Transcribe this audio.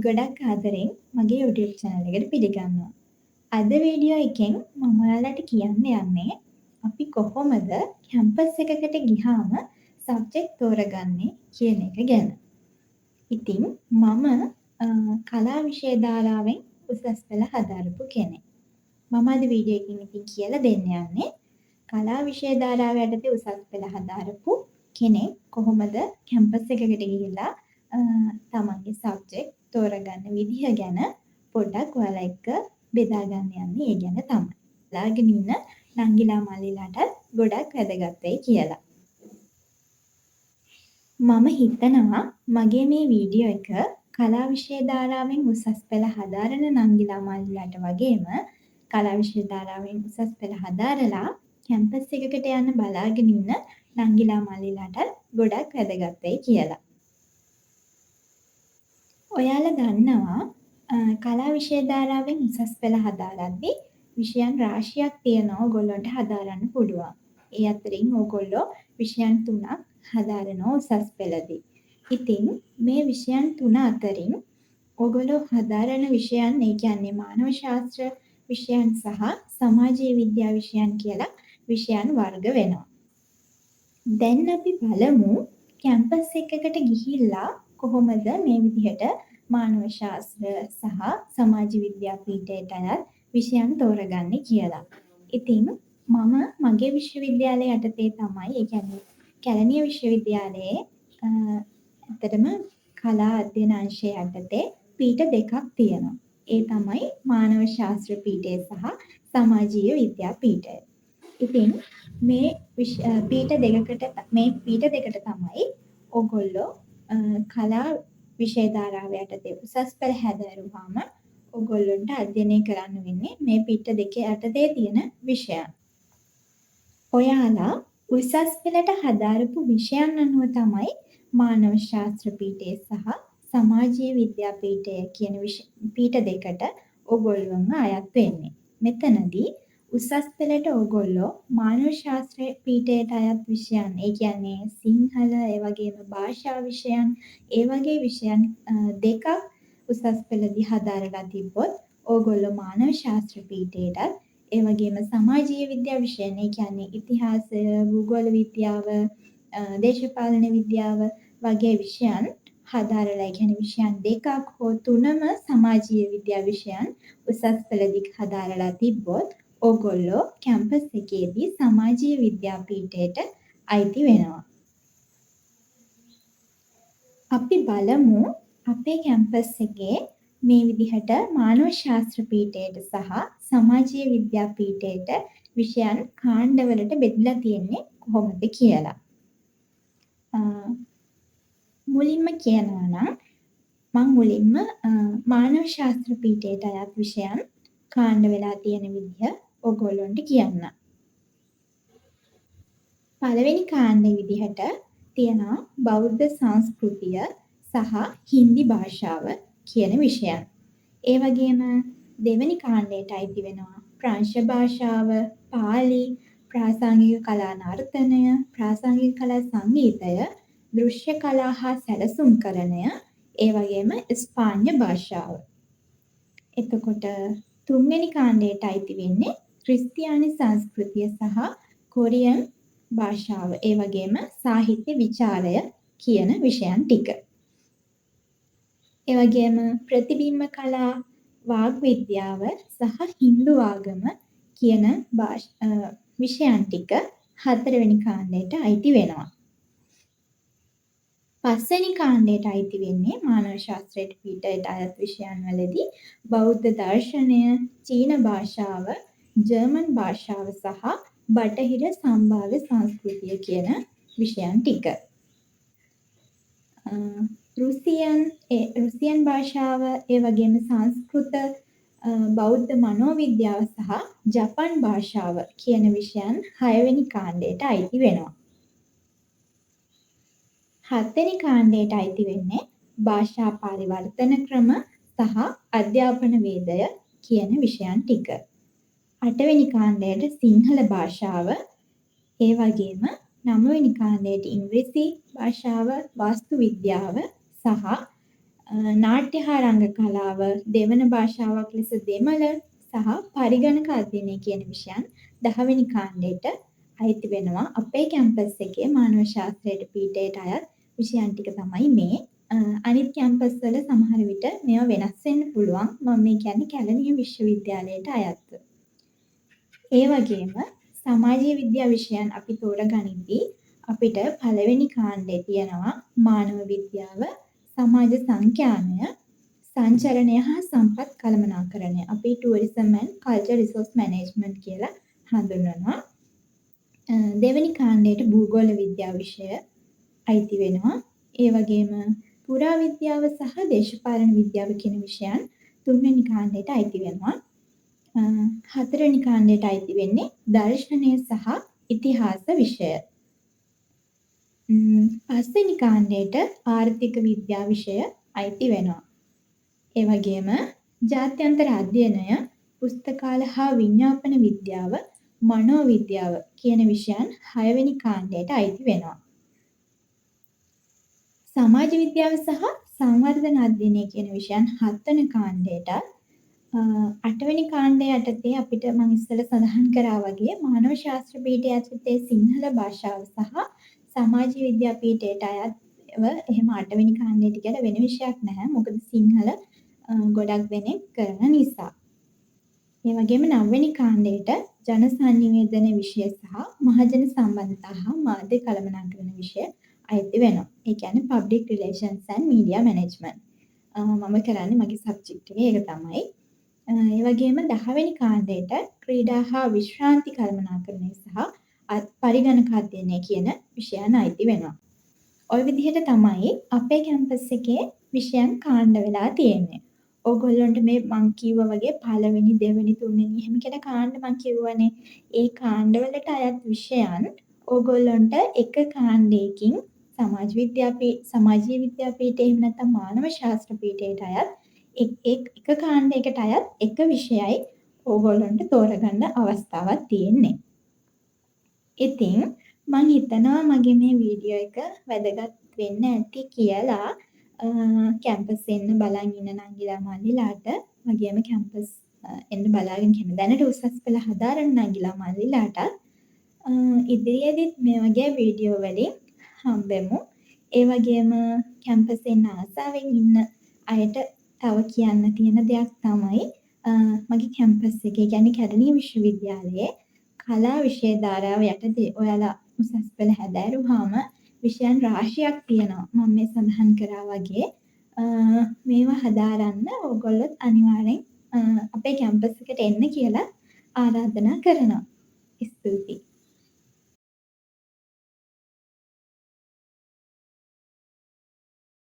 ගොඩක් ආදරෙන් මගේ YouTube channel එකට පිළිගන්නවා. අද වීඩියෝ එකෙන් මම ඔයාලට කියන්න යන්නේ අපි කොහොමද කැම්පස් එකකට ගිහාම සබ්ජෙක්ට් තෝරගන්නේ කියන එක ගැන. ඉතින් මම කලා විෂය ධාරාවෙන් උසස් පෙළ හදාරපු කෙනෙක්. මම අද වීඩියෝ එකකින් ඉතින් කියලා දෙන්න යන්නේ කලා විෂය ධාරාව යටතේ උසස් පෙළ හදාරපු කෙනෙක් කොහොමද කැම්පස් එකකට ගිහිල්ලා තමන්ගේ සබ්ජෙක්ට් තෝරගන්න විදිහ ගැන පොඩ්ඩක් ඔයාලා එක්ක බෙදා ගන්න යන්නේ ඒ ගැන තමයි. ලාගෙන ඉන්න නංගිලා මල්ලිලාට ගොඩක් වැදගත් වෙයි කියලා. මම හිතනවා මගේ මේ වීඩියෝ එක කලා විෂය ධාරාවෙන් උසස් පෙළ හදාරන නංගිලා මල්ලිලාට වගේම කලා විෂය ධාරාවෙන් උසස් පෙළ හදාරලා කැම්පස් එකකට යන්න බලාගෙන ඉන්න නංගිලා මල්ලිලාට ගොඩක් වැදගත් වෙයි කියලා. ඔයාලා දන්නවා කලා විෂය ධාරාවෙන් උසස් පෙළ හදාරද්දී විෂයන් රාශියක් තියෙනවා ඕගොල්ලන්ට හදාරන්න පුළුවන්. ඒ අතරින් ඕගොල්ලෝ විෂයන් 3ක් හදාරනවා උසස් පෙළදී. ඉතින් මේ විෂයන් 3 අතරින් ඕගොල්ලෝ හදාරන විෂයන් ඒ කියන්නේ මානව ශාස්ත්‍ර විෂයන් සහ සමාජීය විද්‍යා විෂයන් කියලා විෂයන් වර්ග වෙනවා. දැන් අපි බලමු කැම්පස් එකකට ගිහිල්ලා කොහොමද මේ විදිහට මානව ශාස්ත්‍ර සහ සමාජ විද්‍යා පීඨයට අයත් විෂයන් තෝරගන්නේ කියලා. ඉතින් මම මගේ විශ්වවිද්‍යාලය යටතේ තමයි, ඒ කියන්නේ කැලණිය විශ්වවිද්‍යාලයේ ඇත්තටම කලා අධ්‍යයන අංශය යටතේ පීඨ දෙකක් තියෙනවා. ඒ තමයි මානව ශාස්ත්‍ර පීඨය සහ සමාජීය විද්‍යා පීඨය. ඉතින් මේ පීඨ දෙකට තමයි ඔයගොල්ලෝ කලා විෂය ධාරාව යටතේ උසස් පෙළ හැදෑරුවාම ඔයගොල්ලන්ට අධ්‍යයනය කරන්න වෙන්නේ මේ පීඨ දෙකේ යටතේ තියෙන විෂයන්. ඔයාලා උසස් පෙළට හදාරපු විෂයන් අනුව තමයි මානව ශාස්ත්‍ර පීඨය සහ සමාජීය විද්‍යා පීඨය කියන පීඨ දෙකට ඔයගොල්ලෝම අයත් වෙන්නේ. මෙතනදී උසස් පෙළට ඕගොල්ලෝ මානව ශාස්ත්‍ර පීඨයට අයත් විෂයන්, ඒ කියන්නේ සිංහල, ඒ වගේම භාෂා විෂයන්, ඒ වගේ විෂයන් දෙකක් උසස් පෙළදී හදාරලා තිබ්බොත් ඕගොල්ලෝ මානව ශාස්ත්‍ර පීඨයටත්, ඒ වගේම සමාජීය විද්‍යා විෂයන්, ඒ කියන්නේ ඉතිහාසය, භූගෝල විද්‍යාව, දේශපාලන විද්‍යාව වගේ විෂයන් හදාරලා, ඒ කියන්නේ විෂයන් දෙකක් හෝ තුනම සමාජීය විද්‍යා විෂයන් උසස් පෙළදී හදාරලා තිබ්බොත් ඕගොල්ලෝ කැම්පස් එකේදී සමාජීය විද්‍යා පීඨයට අයිති වෙනවා. අපි බලමු අපේ කැම්පස් එකේ මේ විදිහට මානව ශාස්ත්‍ර පීඨයට සහ සමාජීය විද්‍යා පීඨයට විෂයන් කාණ්ඩවලට බෙදලා තියෙන්නේ කොහොමද කියලා. මුලින්ම කියනවා නම් මම මුලින්ම මානව ශාස්ත්‍ර පීඨයට අයත් විෂයන් කාණ්ඩ වෙලා තියෙන විදිහ ඔයගොල්ලන්ට කියන්න. පළවෙනි කාණ්ඩේ විදිහට තියෙනවා බෞද්ධ සංස්කෘතිය සහ හින්දි භාෂාව කියන විෂයන්. ඒ වගේම දෙවෙනි කාණ්ඩයට අයිති වෙනවා ප්‍රංශ භාෂාව, පාලි, ප්‍රාසංගික කලා නර්තනය, ප්‍රාසංගික කලා සංගීතය, දෘශ්‍ය කලා හා සැලසුම්කරණය, ඒ වගේම ස්පාඤ්ඤ භාෂාව. එතකොට තුන්වෙනි කාණ්ඩයට අයිති වෙන්නේ ක්‍රිස්තියානි සංස්කෘතිය සහ කොරියන් භාෂාව, ඒ වගේම සාහිත්‍ය විචාරය කියන විෂයන් ටික. ඒ වගේම ප්‍රතිබිම්බ කලා, වාග් විද්‍යාව සහ හින්දු ආගම කියන විෂයන් ටික හතරවෙනි කාණ්ඩයට අයිති වෙනවා. පස්වෙනි කාණ්ඩයට අයිති වෙන්නේ මානව ශාස්ත්‍රයට පීඨයට අයත් විෂයන් වලදී බෞද්ධ දර්ශනය, චීන භාෂාව, ජර්මන් භාෂාව සහ බටහිර සම්භාව්‍ය සංස්කෘතිය කියන විෂයන් ටික. රුසියන් භාෂාව, ඒ වගේම සංස්කෘත, බෞද්ධ මනෝවිද්‍යාව සහ ජපන් භාෂාව කියන විෂයන් 6 වෙනි කාණ්ඩයට අයිති වෙනවා. 7 වෙනි කාණ්ඩයට අයිති වෙන්නේ භාෂා පරිවර්තන ක්‍රම සහ අධ්‍යාපන වේදය කියන විෂයන් ටික. 8 වෙනි කාණ්ඩයට සිංහල භාෂාව, ඒ වගේම 9 වෙනි කාණ්ඩයට ඉංග්‍රීසි භාෂාව, වාස්තු විද්‍යාව සහ නාට්‍ය හා රංග කලාව, දෙවන භාෂාවක් ලෙස දෙමළ සහ පරිගණක අධ්‍යයනය කියන විෂයන් 10 වෙනි කාණ්ඩයට අයිති වෙනවා. අපේ කැම්පස් එකේ මානව ශාස්ත්‍රයට පීඨයට අයත් විෂයන් ටික තමයි මේ. අනිත් කැම්පස් වල සමහර විට මේවා වෙනස් වෙන්න පුළුවන්. මම මේ කියන්නේ කැලණිය විශ්වවිද්‍යාලයට අයත්ව. ඒ වගේම සමාජීය විද්‍යා විෂයන් අපි තෝරගනිද්දී අපිට පළවෙනි කාණ්ඩේ තියෙනවා මානව විද්‍යාව, සමාජ සංඛ්‍යානය, සංචරණය හා සම්පත් කළමනාකරණය. අපි tourism and culture resource management කියලා හඳුන්වනවා. දෙවෙනි කාණ්ඩයට භූගෝල විද්‍යාව විෂය අයිති වෙනවා. ඒ වගේම පුරාවිද්‍යාව සහ දේශපාලන විද්‍යාව කියන විෂයන් තුන්වෙනි කාණ්ඩයට අයිති වෙනවා. හතරවෙනි කාණ්ඩයට අයිති වෙන්නේ දර්ශනය සහ ඉතිහාස විෂය. පස්වෙනි කාණ්ඩයට ආර්ථික විද්‍යා විෂය අයිති වෙනවා. ඒ වගේම ජාත්‍යන්තර අධ්‍යයනය, පුස්තකාල හා විඥාපන විද්‍යාව, මනෝවිද්‍යාව කියන විෂයන් 6 වෙනි කාණ්ඩයට අයිති වෙනවා. සමාජ විද්‍යාව සහ සංවර්ධන අධ්‍යයනය කියන විෂයන් 7 වෙනි කාණ්ඩයට 8 වෙනි කාණ්ඩය යටතේ අපිට මම ඉස්සෙල්ලා සඳහන් කරා වගේ මානව ශාස්ත්‍ර පීඨය යටතේ සිංහල භාෂාව සහ සමාජ විද්‍යා පීඨයට අයත්ව එහෙම 8 වෙනි කාණ්ඩයට කියලා වෙන විෂයක් නැහැ. මොකද සිංහල ගොඩක් දෙනෙක් කරන නිසා. ඒ වගේම 9 වෙනි කාණ්ඩයට ජන සංනිවේදන විෂය සහ මහජන සම්බන්ධතා හා මාධ්‍ය කළමනාකරණ විෂය අයිති වෙනවා. ඒ කියන්නේ public relations and media management. මම කරන්නේ මගේ සබ්ජෙක්ට් එකේ ඒක තමයි. ඒ වගේම 10 වෙනි කාණ්ඩයට ක්‍රීඩා හා විශ්‍රාන්ති කළමනාකරණය සහ පරිගණක අධ්‍යයනය කියන විෂයන් අයිති වෙනවා. ওই විදිහට තමයි අපේ කැම්පස් එකේ විෂයන් කාණ්ඩ වෙලා තියෙන්නේ. ඕගොල්ලන්ට මේ මං කිව්වා වගේ පළවෙනි, දෙවෙනි, තුන්වෙනි එහෙම කියලා කාණ්ඩ මං කිව්වනේ. ඒ කාණ්ඩවලට අයත් විෂයන් ඕගොල්ලන්ට එක කාණ්ඩයකින් සමාජීය විද්‍යා පීඨය එහෙම නැත්නම් මානව ශාස්ත්‍ර පීඨයට අයත් එක කාණ්ඩයකට අයත් එක විෂයයි ඕගොල්ලන්ට තෝරගන්න අවස්ථාවක් තියෙන්නේ. ඉතින් මං හිතනවා මගේ මේ වීඩියෝ එක වැදගත් වෙන්න ඇති කියලා. කැම්පස් එන්න බලන් ඉන්න නංගිලා මල්ලිලාට වගේම කැම්පස් එන්න බලාගෙන ඉන්න දැනට උසස් පෙළ හදාරන නංගිලා මල්ලිලාට ඉදිරියේදීත් මේ වගේ වීඩියෝ වලින් හම්බෙමු. ඒ වගේම කැම්පස් එන්න ආසාවෙන් ඉන්න අයට තව කියන්න තියෙන දෙයක් තමයි මගේ කැම්පස් එකේ කියන්නේ කැලණිය විශ්වවිද්‍යාලයේ කලා විෂය ධාරාව යටතේ ඔයාලා උසස් පෙළ හැදෑරුවාම විෂයන් රාශියක් තියෙනවා. මම මේ සඳහන් කරා වගේ මේවා හදාරන්න ඕගොල්ලොත් අනිවාර්යෙන් අපේ කැම්පස් එකට එන්න කියලා ආරාධනා කරනවා. ස්තුතියි.